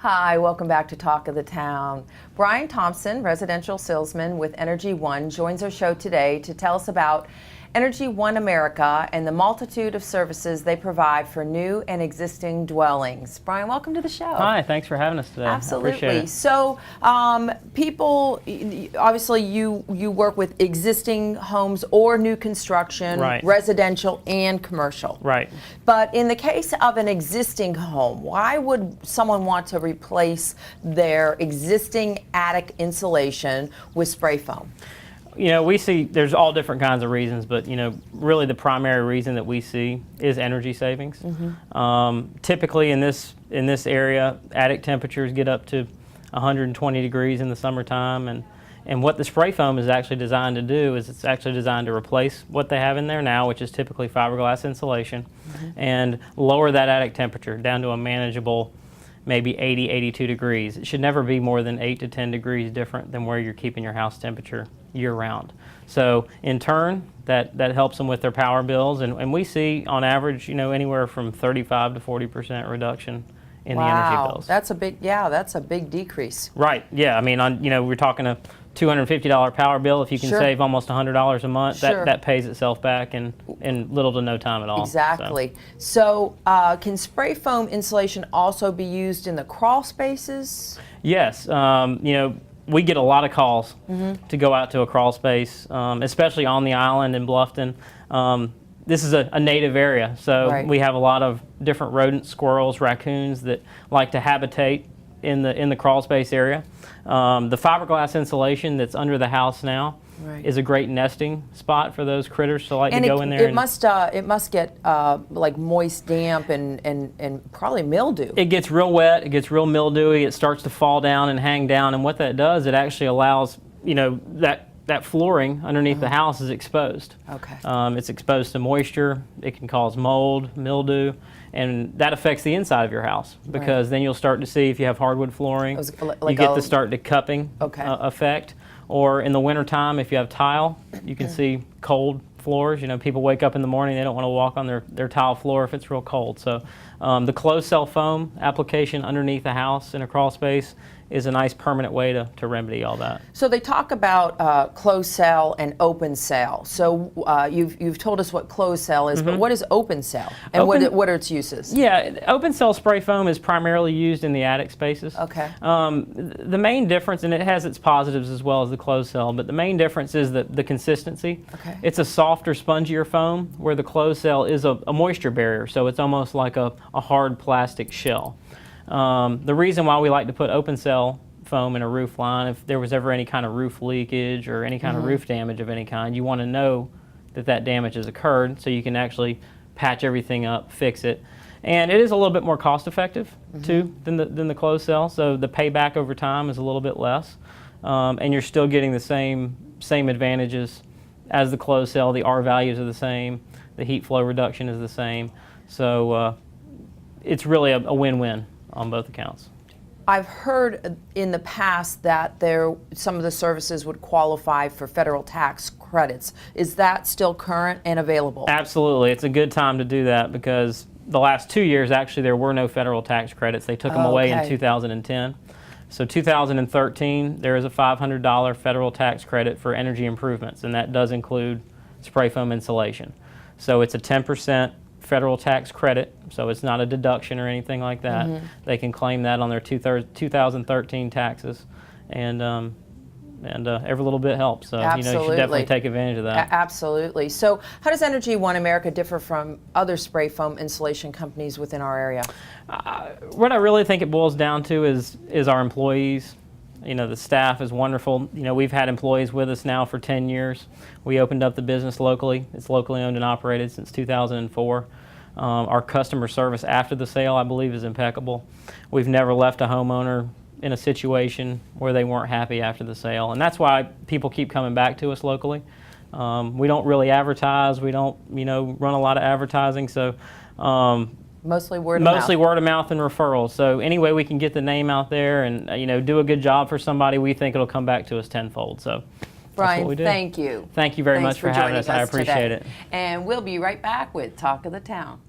Hi, welcome back to Talk of the Town. Brian Thompson, residential salesman with Energy One, joins our show today to tell us about Energy One America and the multitude of services they provide for new and existing dwellings. Brian, welcome to the show. Hi, thanks for having us today. Absolutely. I appreciate it. So, people, obviously you work with existing homes or new construction, Right. residential and commercial. Right. But in the case of an existing home, why would someone want to replace their existing attic insulation with spray foam? You know, we see there's all different kinds of reasons, but really the primary reason that we see is energy savings. Typically in this area, attic temperatures get up to 120 degrees in the summertime, and what the spray foam is actually designed to do is it's actually designed to replace what they have in there now, which is typically fiberglass insulation, and lower that attic temperature down to a manageable maybe 80, 82 degrees. It should never be more than 8 to 10 degrees different than where you're keeping your house temperature year-round. So in turn, that helps them with their power bills, and we see on average, anywhere from 35 to 40% reduction in the energy bills. That's a big decrease. Right. Yeah. I mean, we're talking a $250 power bill. If you can save almost $100 a month, that pays itself back in little to no time at all. Exactly. So, can spray foam insulation also be used in the crawl spaces? Yes. We get a lot of calls to go out to a crawl space, especially on the island in Bluffton. This is a native area, so we have a lot of different rodents, squirrels, raccoons that like to habitate in the crawl space area. The fiberglass insulation that's under the house now is a great nesting spot for those critters to like to go in there. It must get like moist, damp, and probably mildew. It gets real wet. It gets real mildewy. It starts to fall down and hang down. And what that does, it actually allows that flooring underneath the house is exposed. Okay. It's exposed to moisture. It can cause mold, mildew, and that affects the inside of your house because then you'll start to see if you have hardwood flooring, you get to start the cupping effect. Or in the wintertime, if you have tile, you can see cold floors. People wake up in the morning, they don't want to walk on their tile floor if it's real cold. So the closed cell foam application underneath the house in a crawl space is a nice permanent way to remedy all that. So they talk about closed cell and open cell. So you've told us what closed cell is, but what is open cell and what are its uses? Yeah, open cell spray foam is primarily used in the attic spaces. Okay. The main difference, and it has its positives as well as the closed cell, but the main difference is the consistency. Okay. It's a softer, spongier foam where the closed cell is a moisture barrier, so it's almost like a hard plastic shell. The reason why we like to put open cell foam in a roof line, if there was ever any kind of roof leakage or any kind of roof damage of any kind, you want to know that damage has occurred so you can actually patch everything up, fix it. And it is a little bit more cost effective too than the closed cell, so the payback over time is a little bit less. And you're still getting the same advantages as the closed cell. The R values are the same, the heat flow reduction is the same, so it's really a win-win on both accounts. I've heard in the past that some of the services would qualify for federal tax credits. Is that still current and available? Absolutely. It's a good time to do that because the last 2 years, actually, there were no federal tax credits. They took them away in 2010. So 2013, there is a $500 federal tax credit for energy improvements, and that does include spray foam insulation. So it's a 10% federal tax credit, so it's not a deduction or anything like that. They can claim that on their 2013 taxes, and every little bit helps. So you should definitely take advantage of that. Absolutely. So how does Energy One America differ from other spray foam insulation companies within our area? What I really think it boils down to is our employees. The staff is wonderful. We've had employees with us now for 10 years. We opened up the business locally. It's locally owned and operated since 2004. Our customer service after the sale, I believe, is impeccable. We've never left a homeowner in a situation where they weren't happy after the sale, and that's why people keep coming back to us locally. We don't really advertise. We don't, run a lot of advertising, so mostly word of mouth. Mostly word of mouth and referrals. So any way we can get the name out there and do a good job for somebody, we think it'll come back to us tenfold. So Brian, that's what we do. Thank you. Thank you very much for having us. I appreciate it. And we'll be right back with Talk of the Town.